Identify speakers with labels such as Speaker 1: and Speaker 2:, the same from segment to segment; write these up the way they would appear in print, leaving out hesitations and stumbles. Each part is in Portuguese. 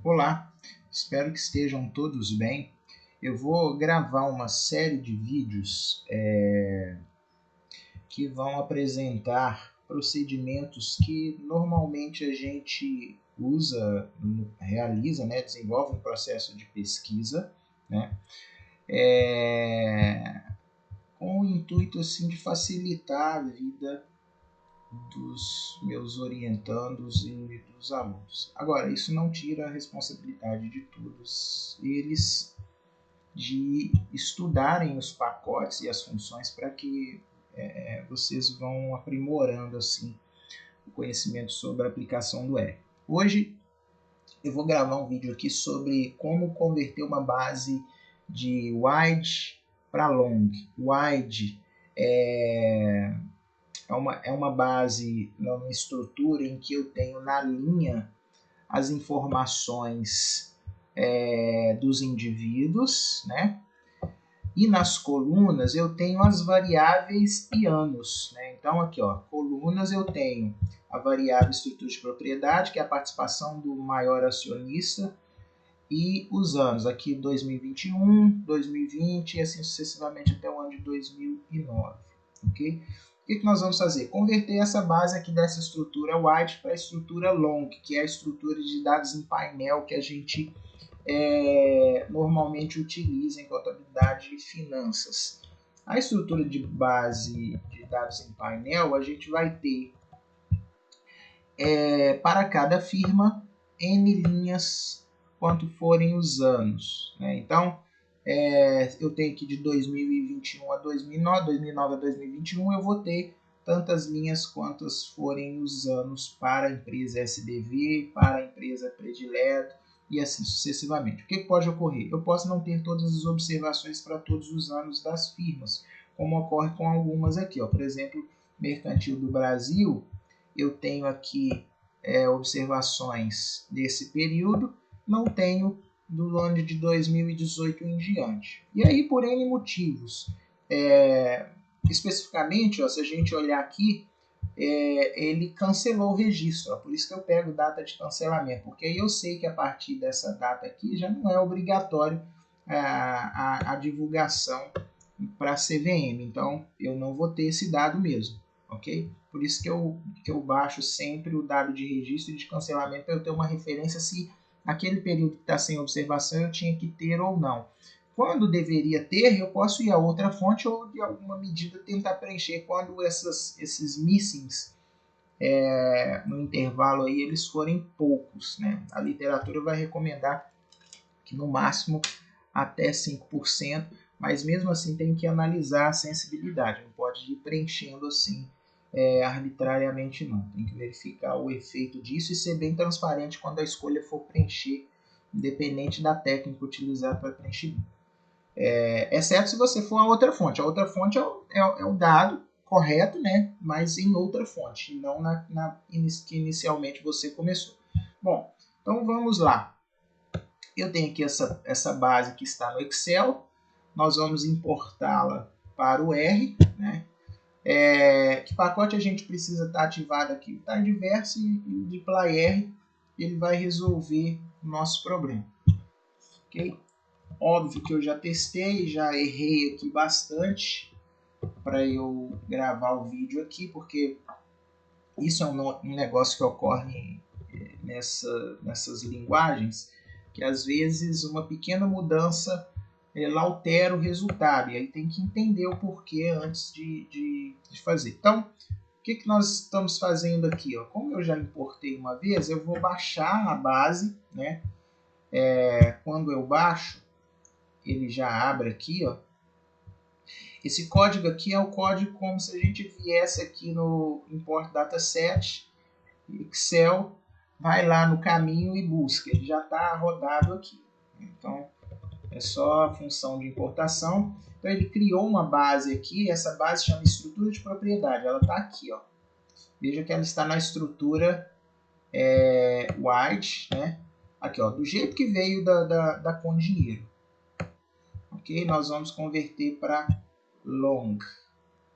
Speaker 1: Olá, espero que estejam todos bem. Eu vou gravar uma série de vídeos que vão apresentar procedimentos que normalmente a gente usa, realiza, desenvolve um processo de pesquisa, né, com o intuito assim, de facilitar a vida dos meus orientandos e dos alunos. Agora, isso não tira a responsabilidade de todos eles de estudarem os pacotes e as funções para que vocês vão aprimorando assim o conhecimento sobre a aplicação do R. Hoje eu vou gravar um vídeo aqui sobre como converter uma base de wide para long. Wide é uma base, uma estrutura em que eu tenho na linha as informações dos indivíduos, né? E nas colunas eu tenho as variáveis e anos, né? Então aqui, ó, colunas eu tenho a variável estrutura de propriedade, que é a participação do maior acionista, e os anos, aqui 2021, 2020 e assim sucessivamente até o ano de 2009, ok? O que nós vamos fazer? Converter essa base aqui dessa estrutura wide para a estrutura long, que é a estrutura de dados em painel que a gente normalmente utiliza em contabilidade e finanças. A estrutura de base de dados em painel, a gente vai ter para cada firma N linhas quanto forem os anos, né? Então, eu tenho aqui de 2021 a 2009, 2009 a 2021, eu vou ter tantas linhas quantas forem os anos para a empresa SDV, para a empresa predileta e assim sucessivamente. O que pode ocorrer? Eu posso não ter todas as observações para todos os anos das firmas, como ocorre com algumas aqui, ó. Por exemplo, Mercantil do Brasil, eu tenho aqui observações desse período, não tenho do ano de 2018 em diante. E aí, por N motivos. Especificamente, ó, se a gente olhar aqui, ele cancelou o registro. Ó, por isso que eu pego data de cancelamento, porque aí eu sei que a partir dessa data aqui já não é obrigatório a divulgação para a CVM. Então, eu não vou ter esse dado mesmo. Ok? Por isso que eu baixo sempre o dado de registro e de cancelamento para eu ter uma referência se aquele período que está sem observação eu tinha que ter ou não. Quando deveria ter, eu posso ir a outra fonte ou de alguma medida tentar preencher quando esses missings no intervalo aí eles forem poucos, né? A literatura vai recomendar que no máximo até 5%, mas mesmo assim tem que analisar a sensibilidade, não pode ir preenchendo assim arbitrariamente não. Tem que verificar o efeito disso e ser bem transparente quando a escolha for preencher, independente da técnica utilizada para preenchimento. Exceto se você for a outra fonte. A outra fonte é o dado correto, né? Mas em outra fonte, não que inicialmente você começou. Bom, então vamos lá. Eu tenho aqui essa base que está no Excel. Nós vamos importá-la para o R, né? Que pacote a gente precisa estar ativado aqui? O Tidyverse e o dplyr, ele vai resolver o nosso problema. Ok? Óbvio que eu já testei, já errei aqui bastante para eu gravar o vídeo aqui, porque isso é um negócio que ocorre nessas linguagens, que às vezes uma pequena mudança ela altera o resultado, e aí tem que entender o porquê antes de fazer. Então, o que nós estamos fazendo aqui? Ó? Como eu já importei uma vez, eu vou baixar a base, né? Quando eu baixo, ele já abre aqui, ó. Esse código aqui é o código como se a gente viesse aqui no Import Dataset, Excel, vai lá no caminho e busca. Ele já está rodado aqui. Então, é só a função de importação. Então, ele criou uma base aqui. Essa base chama estrutura de propriedade. Ela está aqui, ó. Veja que ela está na estrutura wide, né? Aqui, ó, do jeito que veio da com dinheiro. Ok? Nós vamos converter para long,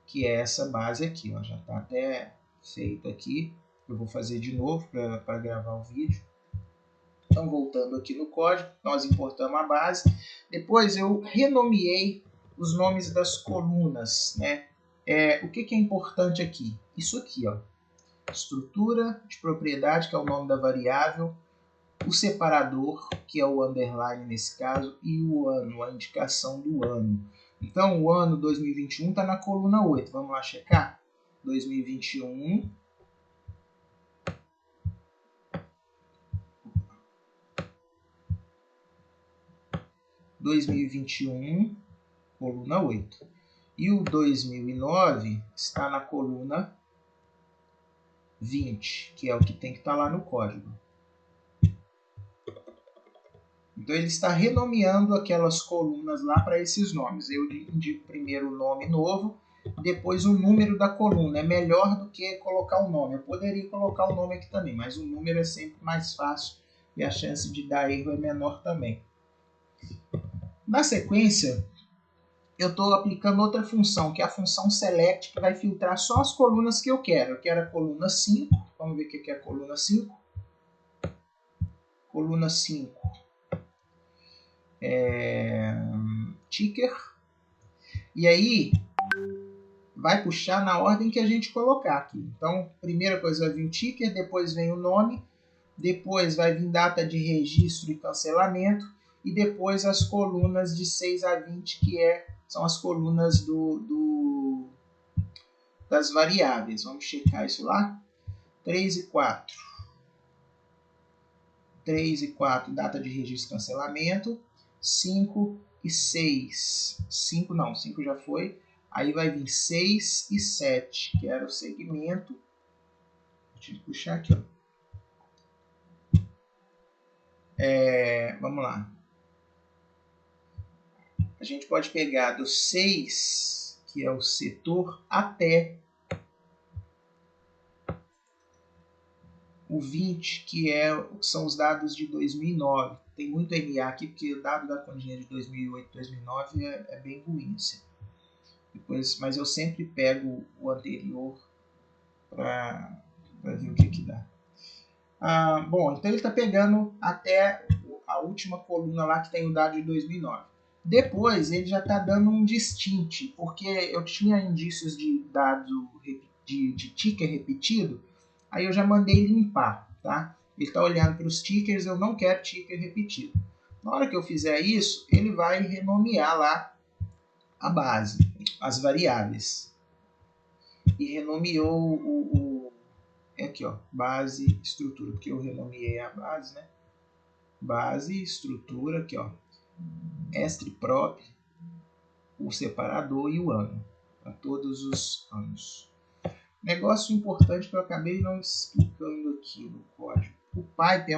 Speaker 1: que é essa base aqui, ó. Já está até feito aqui. Eu vou fazer de novo para gravar o vídeo. Então, voltando aqui no código, nós importamos a base. Depois eu renomeei os nomes das colunas, né? O que é importante aqui? Isso aqui, ó. Estrutura de propriedade, que é o nome da variável, o separador, que é o underline nesse caso, e o ano, a indicação do ano. Então, o ano 2021 está na coluna 8. Vamos lá checar? 2021. Coluna 8. E o 2009 está na coluna 20, que é o que tem que estar lá no código. Então, ele está renomeando aquelas colunas lá para esses nomes. Eu indico primeiro o nome novo, depois o número da coluna. É melhor do que colocar o nome. Eu poderia colocar o nome aqui também, mas o número é sempre mais fácil e a chance de dar erro é menor também. Na sequência, eu estou aplicando outra função, que é a função select, que vai filtrar só as colunas que eu quero. Eu quero a coluna 5. Vamos ver o que é a coluna 5. Coluna 5. Ticker. E aí, vai puxar na ordem que a gente colocar aqui. Então, primeira coisa vai vir o ticker, depois vem o nome, depois vai vir data de registro e cancelamento, e depois as colunas de 6 a 20, que são as colunas das variáveis. Vamos checar isso lá. 3 e 4. 3 e 4, data de registro e cancelamento. 5 e 6. 5 não, 5 já foi. Aí vai vir 6 e 7, que era o segmento. Deixa eu puxar aqui, ó. Vamos lá. A gente pode pegar do 6, que é o setor, até o 20, que são os dados de 2009. Tem muito NA aqui, porque o dado da continha de 2008 e 2009 é bem ruim. Assim. Depois, mas eu sempre pego o anterior para ver o que dá. Bom, então ele está pegando até a última coluna lá que tem o dado de 2009. Depois ele já está dando um distint, porque eu tinha indícios de dado de ticker repetido, aí eu já mandei limpar, tá? Ele está olhando para os tickers, eu não quero ticker repetido. Na hora que eu fizer isso, ele vai renomear lá a base, as variáveis. E renomeou aqui, ó, base, estrutura, porque eu renomeei a base, né? Base, estrutura, aqui, ó, strprop, o separador e o ano, para todos os anos. Negócio importante que eu acabei não explicando aqui no código. O pipe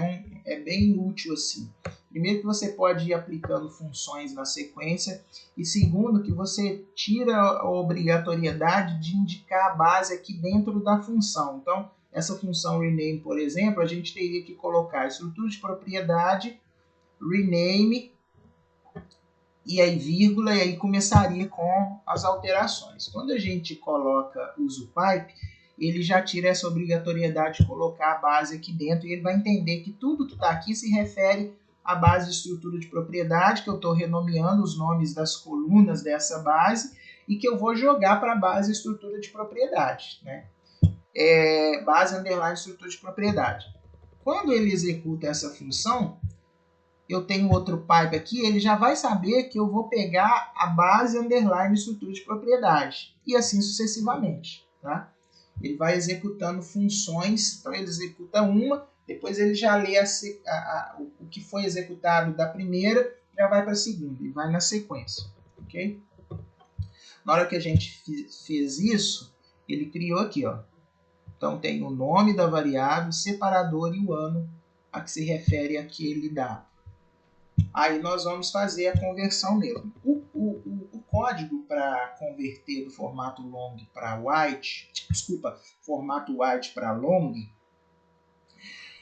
Speaker 1: é bem útil assim. Primeiro que você pode ir aplicando funções na sequência e segundo que você tira a obrigatoriedade de indicar a base aqui dentro da função. Então, essa função rename, por exemplo, a gente teria que colocar estrutura de propriedade, rename, e aí vírgula, e aí começaria com as alterações. Quando a gente coloca uso pipe, ele já tira essa obrigatoriedade de colocar a base aqui dentro, e ele vai entender que tudo que está aqui se refere à base de estrutura de propriedade, que eu estou renomeando os nomes das colunas dessa base, e que eu vou jogar para a base de estrutura de propriedade, né? Base underline estrutura de propriedade. Quando ele executa essa função, eu tenho outro pipe aqui, ele já vai saber que eu vou pegar a base underline estrutura de propriedade e assim sucessivamente, tá? Ele vai executando funções, então ele executa uma, depois ele já lê o que foi executado da primeira, já vai para a segunda e vai na sequência, ok? Na hora que a gente fez isso, ele criou aqui, ó. Então tem o nome da variável, o separador e o ano a que se refere aquele dado. Aí nós vamos fazer a conversão mesmo. O código para converter do formato long para wide, formato wide para long,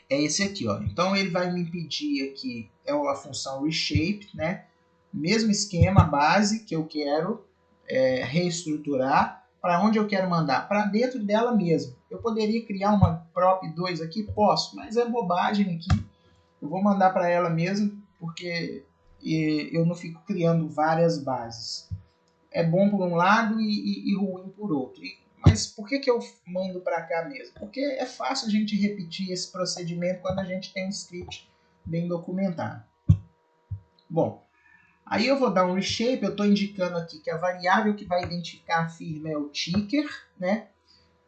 Speaker 1: é esse aqui, ó. Então ele vai me pedir aqui, a função reshape, né? Mesmo esquema, base que eu quero reestruturar. Para onde eu quero mandar? Para dentro dela mesmo. Eu poderia criar uma prop 2 aqui? Posso, mas é bobagem aqui. Eu vou mandar para ela mesmo, porque eu não fico criando várias bases. É bom por um lado e ruim por outro. Mas por que eu mando para cá mesmo? Porque é fácil a gente repetir esse procedimento quando a gente tem um script bem documentado. Bom, aí eu vou dar um reshape, eu estou indicando aqui que a variável que vai identificar a firma é o ticker, né?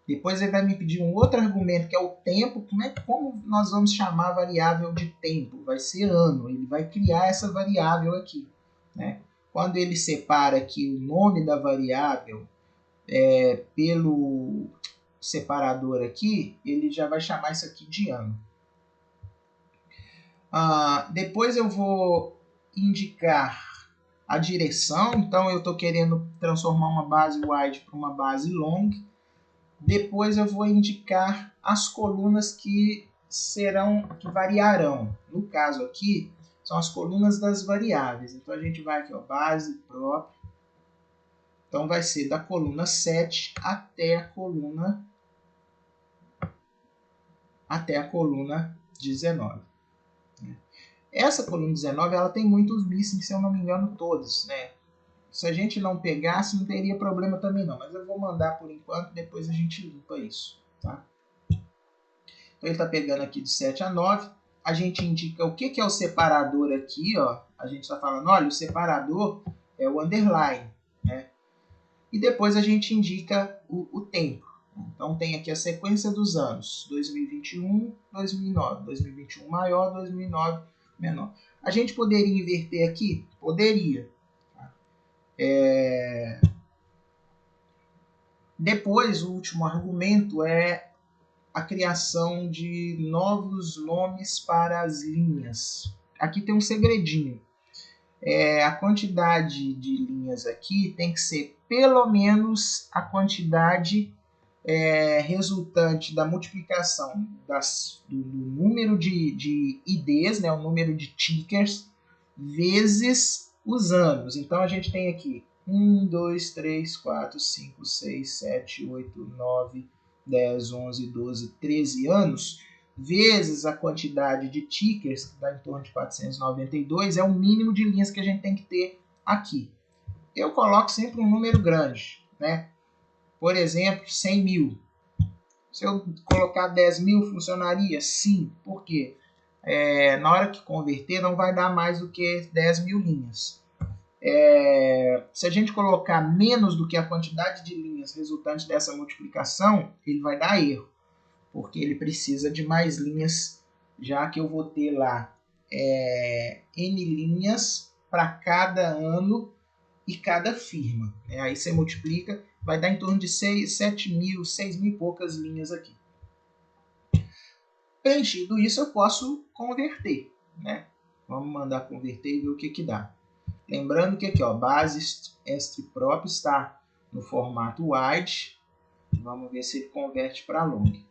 Speaker 1: Depois ele vai me pedir um outro argumento, que é o tempo. Como nós vamos chamar a variável de tempo? Vai ser ano, ele vai criar essa variável aqui, né? Quando ele separa aqui o nome da variável pelo separador aqui, ele já vai chamar isso aqui de ano. Depois eu vou indicar a direção, então eu estou querendo transformar uma base wide para uma base long. Depois eu vou indicar as colunas que variarão. No caso aqui, são as colunas das variáveis. Então a gente vai aqui, ó, base própria. Então vai ser da coluna 7 até a coluna 19. Essa coluna 19 ela tem muitos missing, se eu não me engano, todos, né? Se a gente não pegasse, não teria problema também não. Mas eu vou mandar por enquanto, depois a gente limpa isso, tá? Então ele está pegando aqui de 7 a 9. A gente indica o que é o separador aqui, ó. A gente está falando, olha, o separador é o underline, né? E depois a gente indica o tempo. Então tem aqui a sequência dos anos. 2021, 2009. 2021 maior, 2009 menor. A gente poderia inverter aqui? Poderia. Depois, o último argumento é a criação de novos nomes para as linhas. Aqui tem um segredinho. A quantidade de linhas aqui tem que ser pelo menos a quantidade resultante da multiplicação do número de IDs, né, o número de tickers, vezes os anos. Então a gente tem aqui 1, 2, 3, 4, 5, 6, 7, 8, 9, 10, 11, 12, 13 anos, vezes a quantidade de tickers, que dá em torno de 492, é o mínimo de linhas que a gente tem que ter aqui. Eu coloco sempre um número grande, né? Por exemplo, 100 mil. Se eu colocar 10 mil, funcionaria? Sim. Por quê? Na hora que converter, não vai dar mais do que 10 mil linhas. Se a gente colocar menos do que a quantidade de linhas resultante dessa multiplicação, ele vai dar erro, porque ele precisa de mais linhas, já que eu vou ter lá N linhas para cada ano e cada firma. Aí você multiplica, vai dar em torno de 7 mil, 6 mil e poucas linhas aqui. Preenchido isso, eu posso converter, né? Vamos mandar converter e ver o que dá. Lembrando que aqui, ó, base strpróprio está no formato wide. Vamos ver se ele converte para long.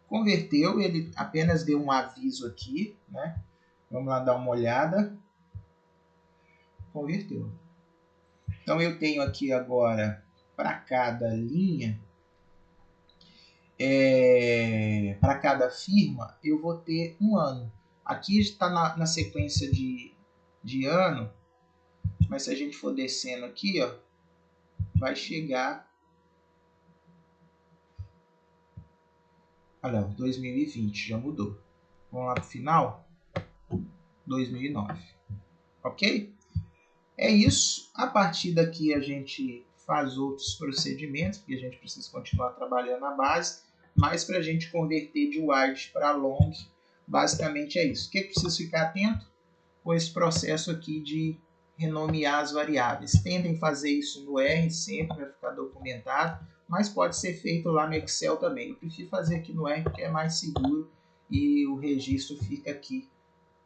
Speaker 1: Converteu, ele apenas deu um aviso aqui, né? Vamos lá dar uma olhada. Converteu. Então eu tenho aqui agora para cada linha, para cada firma, eu vou ter um ano. Aqui está na sequência de ano, mas se a gente for descendo aqui, ó, vai chegar. Olha, 2020 já mudou. Vamos lá para o final. 2009. Ok? É isso. A partir daqui a gente faz outros procedimentos, porque a gente precisa continuar trabalhando na base, mas para a gente converter de wide para long, basicamente é isso. O que precisa ficar atento? Com esse processo aqui de renomear as variáveis. Tentem fazer isso no R sempre, para ficar documentado, mas pode ser feito lá no Excel também. Eu prefiro fazer aqui no R porque é mais seguro e o registro fica aqui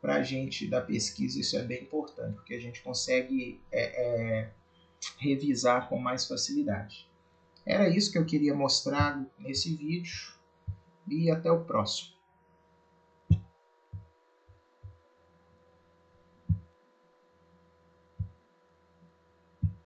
Speaker 1: para a gente da pesquisa. Isso é bem importante, porque a gente consegue revisar com mais facilidade. Era isso que eu queria mostrar nesse vídeo e até o próximo.